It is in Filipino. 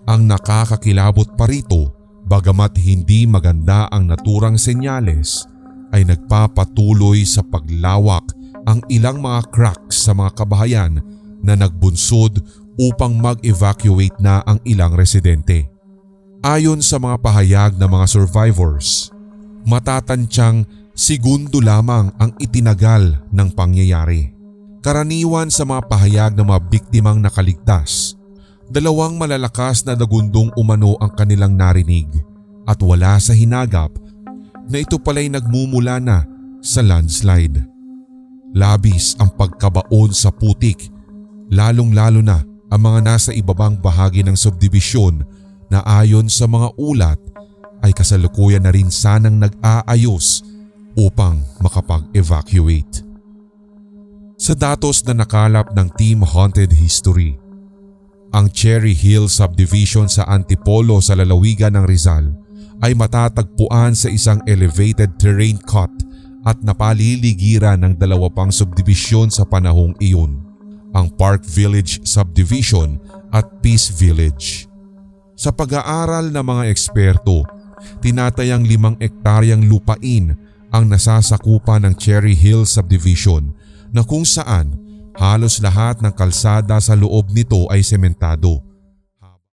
Ang nakakakilabot pa rito, bagamat hindi maganda ang naturang senyales, ay nagpapatuloy sa paglawak ang ilang mga cracks sa mga kabahayan na nagbunsod upang mag-evacuate na ang ilang residente. Ayon sa mga pahayag ng mga survivors, matatansyang segundo lamang ang itinagal ng pangyayari. Karaniwan sa mga pahayag ng mga biktimang nakaligtas, dalawang malalakas na dagundong umano ang kanilang narinig at wala sa hinagap na ito pala'y nagmumula na sa landslide. Labis ang pagkabaon sa putik, lalong-lalo na ang mga nasa ibabang bahagi ng subdibisyon na ayon sa mga ulat ay kasalukuyan na rin sanang nag-aayos upang makapag-evacuate. Sa datos na nakalap ng Team Haunted History, ang Cherry Hill Subdivision sa Antipolo sa lalawigan ng Rizal ay matatagpuan sa isang elevated terrain cut at napaliligiran ng dalawa pang subdivision sa panahong iyon, ang Park Village Subdivision at Peace Village. Sa pag-aaral ng mga eksperto, tinatayang 5 ektaryang lupain ang nasasakupan ng Cherry Hill Subdivision na kung saan halos lahat ng kalsada sa loob nito ay sementado.